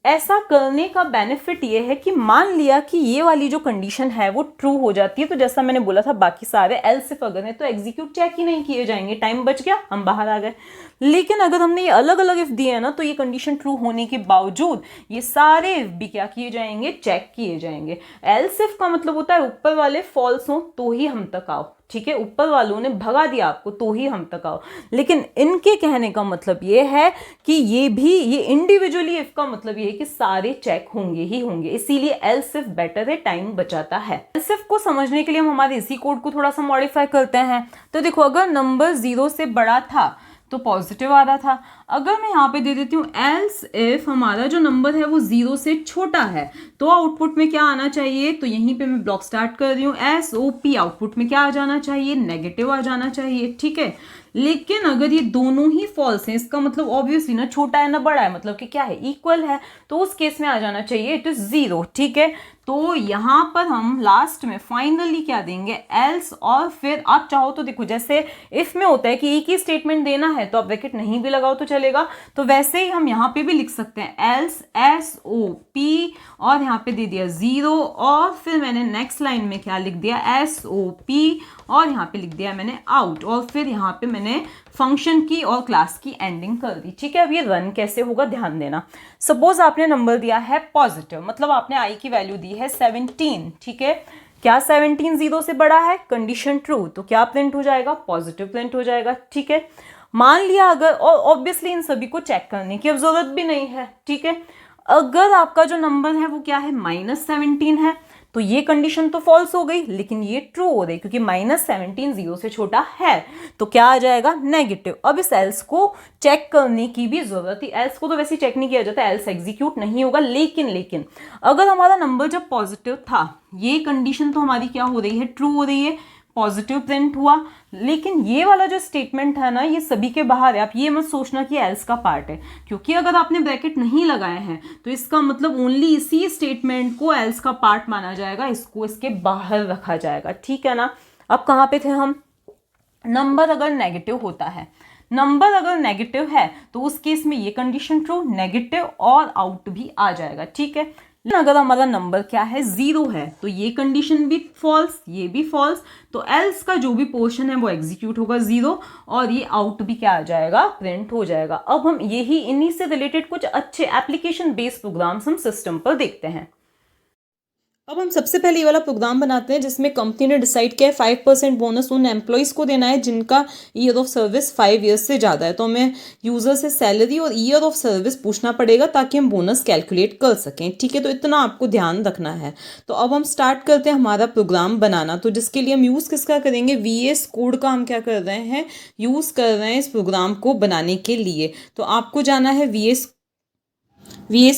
ऐसा करने का बेनिफिट ये है कि मान लिया कि ये वाली जो कंडीशन है वो ट्रू हो जाती है, तो जैसा मैंने बोला था बाकी सारे एल्स इफ अगर है तो एग्जीक्यूट चेक ही नहीं किए जाएंगे, टाइम बच गया, हम बाहर आ गए। लेकिन अगर हमने ये अलग अलग इफ दिए हैं ना, तो ये कंडीशन ट्रू होने के बावजूद ये सारे इफ भी क्या किए जाएंगे? चेक किए जाएंगे। एल्स इफ का मतलब होता है ऊपर वाले फॉल्स हो तो ही हम तक आओ। ठीक है, ऊपर वालों ने भगा दिया आपको तो ही हम तक आओ, लेकिन इनके कहने का मतलब ये है कि ये भी, ये इंडिविजुअली इफ का मतलब ये है कि सारे चेक होंगे ही होंगे, इसीलिए एल्स इफ बेटर है, टाइम बचाता है। एल्स इफ को समझने के लिए हम हमारे इसी कोड को थोड़ा सा मॉडिफाई करते हैं। तो देखो अगर नंबर 0 से बड़ा था तो पॉजिटिव आ रहा था, अगर मैं यहाँ पे दे देती हूँ एल्स इफ हमारा जो नंबर है वो 0 से छोटा है तो आउटपुट में क्या आना चाहिए, तो यहीं पे मैं ब्लॉक स्टार्ट कर रही हूँ, SOP आउटपुट में क्या आ जाना चाहिए? नेगेटिव आ जाना चाहिए। ठीक है, लेकिन अगर ये दोनों ही फॉल्स हैं, इसका मतलब ऑब्वियसली ना छोटा है ना बड़ा है, मतलब कि क्या है, इक्वल है, तो उस केस में आ जाना चाहिए इट इज 0। ठीक है, तो यहाँ पर हम लास्ट में फाइनली क्या देंगे, एल्स, और फिर आप चाहो तो देखो जैसे इफ में होता है कि एक ही स्टेटमेंट देना है तो आप ब्रैकेट नहीं भी लगाओ तो चलेगा, तो वैसे ही हम यहाँ पे भी लिख सकते हैं एल्स SOP और यहाँ पे दे दिया 0 और फिर मैंने नेक्स्ट लाइन में क्या लिख दिया SOP और यहाँ पे लिख दिया मैंने आउट और फिर यहाँ पे मैंने फंक्शन की और क्लास की एंडिंग कर दी। ठीक है, अब ये रन कैसे होगा ध्यान देना। सपोज आपने नंबर दिया है पॉजिटिव, मतलब आपने आई की वैल्यू दी है 17। ठीक है, क्या 17 0 से बड़ा है, कंडीशन ट्रू, तो क्या प्रिंट हो जाएगा, पॉजिटिव प्रिंट हो जाएगा। ठीक है, मान लिया अगर, और ऑब्वियसली इन सभी को चेक करने की अब जरूरत भी नहीं है। ठीक है, अगर आपका जो नंबर है वो क्या है, -17 है, तो ये कंडीशन तो फॉल्स हो गई, लेकिन ये ट्रू हो गई क्योंकि -17 0 से छोटा है, तो क्या आ जाएगा, नेगेटिव। अब इस एल्स को चेक करने की भी जरूरत थी, एल्स को तो वैसे चेक नहीं किया जाता, एल्स एग्जीक्यूट नहीं होगा, लेकिन अगर हमारा नंबर जब पॉजिटिव था, ये कंडीशन तो हमारी क्या हो रही है, ट्रू हो रही है, पॉजिटिव प्रिंट हुआ, लेकिन ये वाला जो स्टेटमेंट है ना, ये सभी के बाहर है। आप ये मत सोचना कि एल्स का पार्ट है, क्योंकि अगर आपने ब्रैकेट नहीं लगाए हैं तो इसका मतलब ओनली इसी स्टेटमेंट को एल्स का पार्ट माना जाएगा, इसको इसके बाहर रखा जाएगा। ठीक है ना, अब कहाँ पे थे हम, नंबर अगर नेगेटिव होता है, नंबर अगर नेगेटिव है तो उस केस में ये कंडीशन ट्रू, नेगेटिव और आउट भी आ जाएगा। ठीक है, लेकिन अगर हमारा नंबर क्या है, 0 है, तो ये कंडीशन भी फॉल्स, ये भी फॉल्स, तो एल्स का जो भी पोर्शन है वो एग्जीक्यूट होगा 0 और ये आउट भी क्या आ जाएगा, प्रिंट हो जाएगा। अब हम यही इन्हीं से रिलेटेड कुछ अच्छे एप्लीकेशन बेस्ड प्रोग्राम्स हम सिस्टम पर देखते हैं। अब हम सबसे पहले ये वाला प्रोग्राम बनाते हैं जिसमें कंपनी ने डिसाइड किया है 5% बोनस उन एम्प्लॉयज़ को देना है जिनका ईयर ऑफ सर्विस 5 ईयर्स से ज़्यादा है। तो हमें यूज़र से सैलरी और ईयर ऑफ सर्विस पूछना पड़ेगा ताकि हम बोनस कैलकुलेट कर सकें। ठीक है, तो इतना आपको ध्यान रखना है। तो अब हम स्टार्ट करते हैं हमारा प्रोग्राम बनाना। तो जिसके लिए हम यूज़ किसका करेंगे, VS कोड का हम क्या कर रहे हैं, यूज़ कर रहे हैं इस प्रोग्राम को बनाने के लिए। तो आपको जाना है VS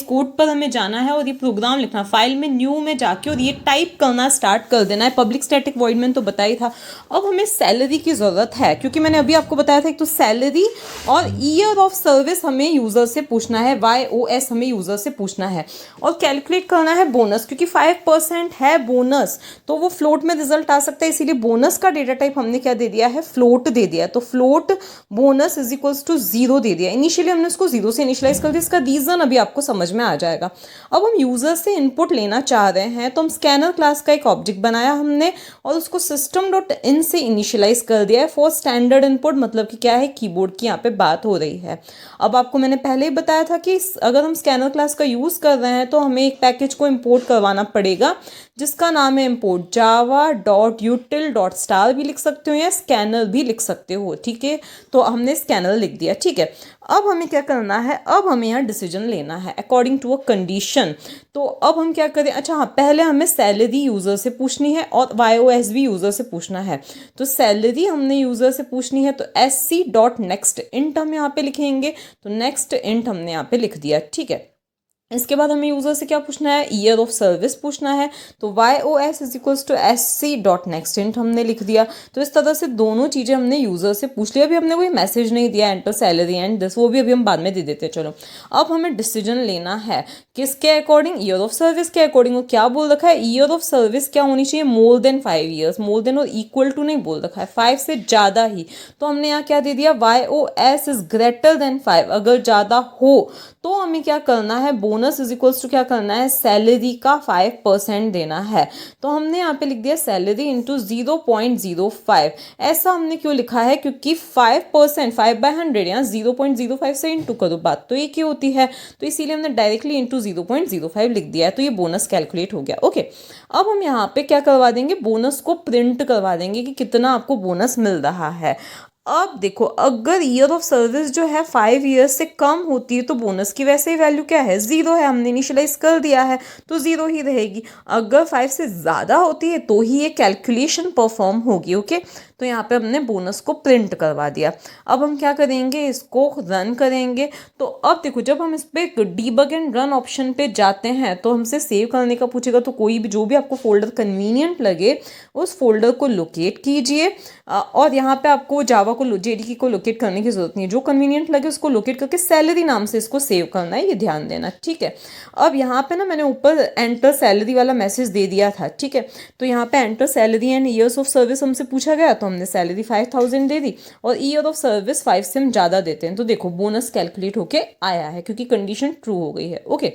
कोड पर हमें जाना है और ये प्रोग्राम लिखना, फाइल में न्यू में जाके और ये टाइप करना स्टार्ट कर देना है। पब्लिक स्टैटिक वॉइड में तो बताया था। अब हमें सैलरी की ज़रूरत है क्योंकि मैंने अभी आपको बताया था, एक तो सैलरी और ईयर ऑफ सर्विस हमें यूज़र से पूछना है, YOS हमें यूज़र से पूछना है, और कैलकुलेट करना है बोनस, क्योंकि 5% है बोनस तो वो फ्लोट में रिजल्ट आ सकता है, इसीलिए बोनस का डेटा टाइप हमने क्या दे दिया है, फ्लोट दे दिया। तो float bonus is equals to 0 दे दिया। इनिशियली हमने उसको 0 से इनिशियलाइज कर दिया, इसका रीज़न अभी आपको समझ में आ जाएगा। अब हम यूज़र से इनपुट लेना चाह रहे हैं तो हम स्कैनर क्लास का एक ऑब्जेक्ट बनाया हमने और उसको system.in से इनिशियलाइज कर दिया है फॉर स्टैंडर्ड इनपुट, मतलब कि क्या है, कीबोर्ड की यहाँ पे बात हो रही है। अब आपको मैंने पहले ही बताया था कि अगर हम स्कैनर क्लास का यूज़ कर रहे हैं तो हमें एक पैकेज को इम्पोर्ट करवाना पड़ेगा जिसका नाम है इम्पोर्ट java.util.star भी लिख सकते हो या स्कैनर भी लिख सकते हो। ठीक है, तो हमने स्कैनर लिख दिया। ठीक है, अब हमें क्या करना है, अब हमें यहाँ डिसीजन लेना है अकॉर्डिंग टू अ कंडीशन। तो अब हम क्या करें, अच्छा हाँ, पहले हमें सैलरी यूज़र से पूछनी है और YOS भी यूज़र से पूछना है। तो सैलरी हमने यूज़र से पूछनी है तो SC.NEXT हम यहाँ पे लिखेंगे, तो नेक्स्ट इंट हमने यहाँ पे लिख दिया। ठीक है, इसके बाद हमें यूज़र से क्या पूछना है, ईयर ऑफ सर्विस पूछना है, तो YOS is equals to SC.NEXT हमने लिख दिया। तो इस तरह से दोनों चीज़ें हमने यूज़र से पूछ लिया। अभी हमने कोई मैसेज नहीं दिया एंटर सैलरी एंड दिस, वो भी अभी हम बाद में दे देते हैं। चलो, अब हमें डिसीजन लेना है किसके अकॉर्डिंग, ईयर ऑफ सर्विस के अकॉर्डिंग। वो क्या बोल रखा है, ईयर ऑफ सर्विस क्या होनी चाहिए, more than 5 years, more than और इक्वल टू नहीं बोल रखा है, 5 से ज़्यादा ही। तो हमने यहाँ क्या दे दिया, YOS इज ग्रेटर देन 5, अगर ज़्यादा हो तो हमें क्या करना है, बोनस इज इक्वल्स टू क्या करना है, सैलरी का 5% देना है। तो हमने यहाँ पे लिख दिया सैलरी इंटू 0.05। ऐसा हमने क्यों लिखा है, क्योंकि 5%, 5/100 यहाँ 0.05 से इंटू करो, बात तो एक ही होती है, तो इसीलिए हमने डायरेक्टली इंटू 0.05 लिख दिया है। तो ये बोनस कैलकुलेट हो गया। ओके, अब हम यहाँ पे क्या करवा देंगे, बोनस को प्रिंट करवा देंगे कि कितना आपको बोनस मिल रहा है। अब देखो, अगर ईयर ऑफ सर्विस जो है 5 ईयर्स से कम होती है तो बोनस की वैसे ही वैल्यू क्या है, 0 है, हमने इनिशियलाइज कर दिया है तो 0 ही रहेगी। अगर 5 से ज़्यादा होती है तो ही ये कैलकुलेशन परफॉर्म होगी। ओके, तो यहाँ पे हमने बोनस को प्रिंट करवा दिया। अब हम क्या करेंगे, इसको रन करेंगे। तो अब देखो जब हम इस पर डीबग एंड रन ऑप्शन पे जाते हैं तो हमसे सेव करने का पूछेगा, तो कोई भी जो भी आपको फोल्डर कन्वीनियंट लगे उस फोल्डर को लोकेट कीजिए। और यहाँ पे आपको जावा को जेडीके को लोकेट करने की जरूरत नहीं है, जो कन्वीनियंट लगे उसको लोकेट करके सैलरी नाम से इसको सेव करना है, ये ध्यान देना, ठीक है। अब यहाँ पे ना मैंने ऊपर एंटर सैलरी वाला मैसेज दे दिया था, ठीक है। तो यहाँ पे enter salary and years of service हमसे पूछा गया, तो हमने सैलरी 5000 दे दी और ईयर ऑफ सर्विस 5 से हम ज़्यादा देते हैं, तो देखो बोनस कैलकुलेट होके आया है क्योंकि कंडीशन ट्रू हो गई है। ओके,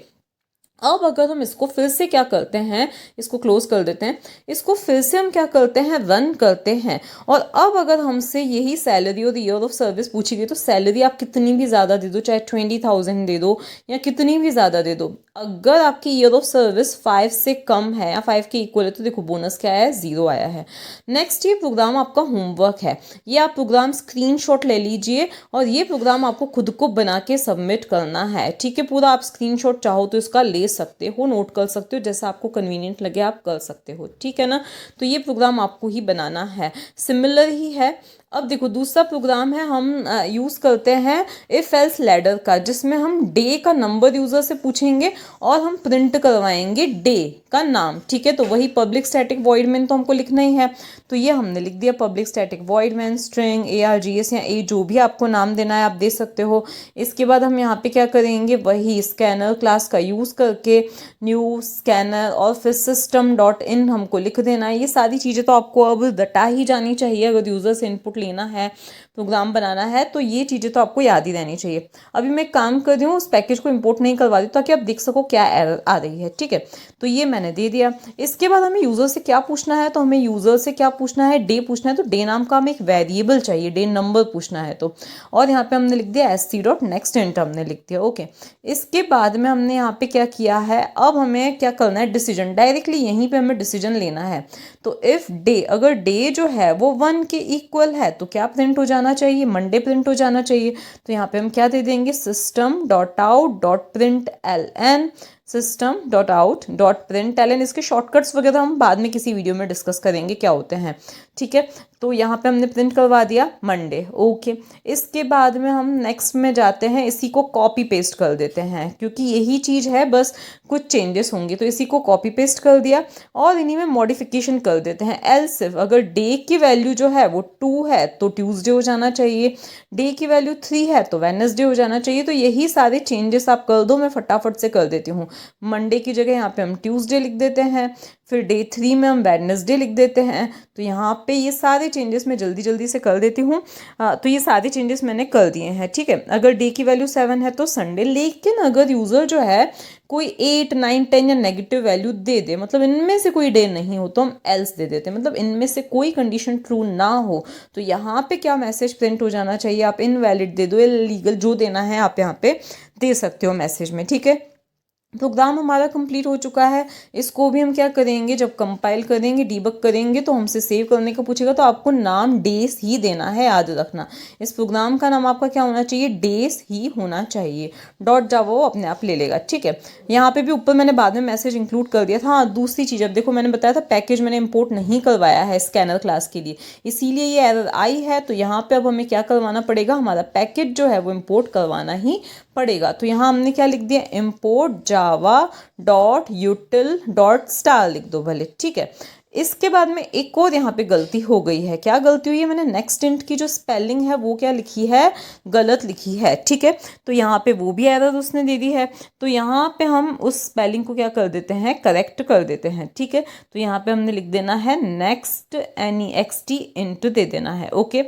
अब अगर हम इसको फिर से क्या करते हैं, इसको क्लोज कर देते हैं, इसको फिर से हम क्या करते हैं, रन करते हैं। और अब अगर हमसे यही सैलरी और ईयर ऑफ सर्विस पूछी गई, तो सैलरी आप कितनी भी ज़्यादा दे दो, चाहे 20,000 दे दो या कितनी भी ज़्यादा दे दो, अगर आपकी ईयर ऑफ सर्विस 5 से कम है या 5 के इक्वल है तो देखो बोनस क्या है, 0 आया है। नेक्स्ट ये प्रोग्राम आपका होमवर्क है, ये आप प्रोग्राम स्क्रीनशॉट ले लीजिए और ये प्रोग्राम आपको खुद को बना के सबमिट करना है, ठीक है। पूरा आप स्क्रीनशॉट चाहो तो इसका ले सकते हो, नोट कर सकते हो, जैसा आपको कन्वीनियंट लगे आप कर सकते हो, ठीक है ना। तो ये प्रोग्राम आपको ही बनाना है, सिमिलर ही है। अब देखो दूसरा प्रोग्राम है, हम यूज़ करते हैं इफ एल्स लैडर का, जिसमें हम डे का नंबर यूज़र से पूछेंगे और हम प्रिंट करवाएंगे डे का नाम, ठीक है। तो वही पब्लिक स्टैटिक वॉइड मेन तो हमको लिखना ही है, तो ये हमने लिख दिया public static void main string ARGS या ए जो भी आपको नाम देना है आप दे सकते हो। इसके बाद हम यहाँ पे क्या करेंगे, वही स्कैनर क्लास का यूज़ करके न्यू स्कैनर और फिर system.in हमको लिख देना है। ये सारी चीज़ें तो आपको अब रटा ही जानी चाहिए, अगर यूज़र से इनपुट लेना है, प्रोग्राम बनाना है, तो ये चीज़ें तो आपको याद ही रहनी चाहिए। अभी मैं काम कर रही हूँ, उस पैकेज को इंपोर्ट नहीं करवा दी ताकि आप देख सको क्या एरर आ रही है, ठीक है। तो ये मैंने दे दिया। इसके बाद हमें यूज़र से क्या पूछना है, तो हमें यूज़र से क्या पूछना है, डे पूछना है। तो डे नाम का हमें एक वेरिएबल चाहिए, डे नंबर पूछना है तो, और यहाँ पे हमने लिख दिया sc.nextInt हमने लिख दिया, ओके। इसके बाद में हमने यहाँ पे क्या किया है, अब हमें क्या करना है, डिसीजन, डायरेक्टली यहीं पे हमें डिसीजन लेना है। तो इफ डे, अगर डे जो है वो 1 के इक्वल है तो क्या प्रिंट हो जाना चाहिए, मंडे प्रिंट हो जाना चाहिए। तो यहाँ पे हम क्या दे देंगे, system.out.println, system.out.println। इसके शॉर्टकट्स वगैरह हम बाद में किसी वीडियो में डिस्कस करेंगे क्या होते हैं, ठीक है। तो यहाँ पे हमने प्रिंट करवा दिया मंडे, ओके। इसके बाद में हम नेक्स्ट में जाते हैं, इसी को कॉपी पेस्ट कर देते हैं क्योंकि यही चीज़ है, बस कुछ चेंजेस होंगे, तो इसी को कॉपी पेस्ट कर दिया और इन्हीं में मॉडिफिकेशन कर देते हैं। एल्स इफ, अगर डे की वैल्यू जो है वो 2 है तो ट्यूसडे हो जाना चाहिए, डे की वैल्यू 3 है तो वेडनेसडे हो जाना चाहिए। तो यही सारे चेंजेस आप कर दो, मैं फटाफट से कर देती हूँ। मंडे की जगह यहाँ पे हम ट्यूसडे लिख देते हैं, फिर डे 3 में हम वेडनेसडे लिख देते हैं। तो यहाँ पे ये सारे चेंजेस मैं जल्दी जल्दी से कर देती हूँ। तो ये सारे चेंजेस मैंने कर दिए हैं, ठीक है। अगर डे की वैल्यू 7 है तो संडे, लेकिन अगर यूज़र जो है कोई 8, 9, 10 या नेगेटिव वैल्यू दे दे, मतलब इनमें से कोई डे नहीं हो तो हम एल्स दे देते हैं, मतलब इनमें से कोई कंडीशन ट्रू ना हो। तो यहाँ पे क्या मैसेज प्रिंट हो जाना चाहिए, आप इनवैलिड दे दो, इलीगल जो देना है आप यहाँ पे दे सकते हो मैसेज में, ठीक है। प्रोग्राम हमारा कंप्लीट हो चुका है। इसको भी हम क्या करेंगे, जब कंपाइल करेंगे, डीबग करेंगे तो हमसे सेव करने का पूछेगा, तो आपको नाम डेस ही देना है, याद रखना। इस प्रोग्राम का नाम आपका क्या होना चाहिए, डेस ही होना चाहिए। डॉट जावा वो अपने आप ले लेगा, ठीक है। यहाँ पे भी ऊपर मैंने बाद में मैसेज इंक्लूड कर दिया था। हाँ, दूसरी चीज़, अब देखो मैंने बताया था पैकेज मैंने इंपोर्ट नहीं करवाया है स्कैनर क्लास के लिए, इसीलिए ये एरर आई है। तो यहाँ पे अब हमें क्या करवाना पड़ेगा, हमारा पैकेज जो है वो इम्पोर्ट करवाना ही पड़ेगा। तो यहाँ हमने क्या लिख दिया, इम्पोर्ट java.util.star लिख दो भले, ठीक है। इसके बाद में एक और यहाँ पे गलती हो गई है। क्या गलती हुई है, मैंने नेक्स्ट इंट की जो स्पेलिंग है वो क्या लिखी है, गलत लिखी है, ठीक है। तो यहाँ पे वो भी एरर उसने दे दी है। तो यहाँ पे हम उस स्पेलिंग को क्या कर देते हैं, करेक्ट कर देते हैं, ठीक है। तो यहाँ पे हमने लिख देना है नेक्स्ट, NEXT इंट दे देना है, ओके।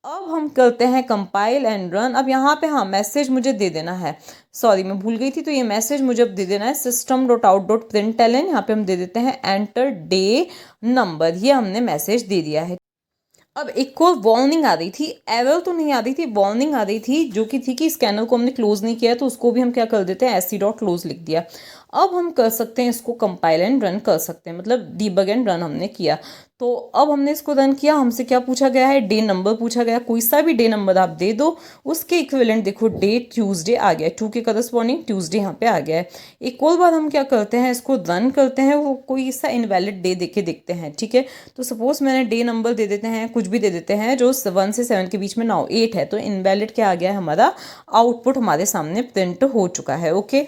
अब हम करते हैं कंपाइल एंड रन। अब यहाँ पे हाँ मैसेज मुझे दे देना है, सॉरी मैं भूल गई थी। तो ये मैसेज मुझे अब दे देना है system.out.println, यहाँ पे हम दे देते हैं एंटर डे नंबर, ये हमने मैसेज दे दिया है। अब एक और वार्निंग आ रही थी, एरर तो नहीं आ रही थी, वार्निंग आ रही थी, जो कि थी कि स्कैनर को हमने क्लोज नहीं किया, तो उसको भी हम क्या कर देते हैं sc.close लिख दिया। अब हम कर सकते हैं इसको कंपाइल एंड रन कर सकते हैं, मतलब डीबग एंड रन हमने किया। तो अब हमने इसको रन किया, हमसे क्या पूछा गया है, डे नंबर पूछा गया, कोई सा भी डे नंबर आप दे दो, उसके इक्विवेलेंट देखो डे ट्यूसडे आ गया, 2 के करस्पॉन्डिंग ट्यूसडे यहाँ पे आ गया है। एक और बार हम क्या करते हैं, इसको रन करते हैं, वो कोई सा इनवैलिड डे देके देखते हैं, ठीक है। तो सपोज मैंने डे नंबर दे देते हैं, कुछ भी दे देते हैं जो 1 से 7 के बीच में ना हो, 8 है, तो इनवैलिड क्या आ गया है हमारा, आउटपुट हमारे सामने प्रिंट हो चुका है। ओके।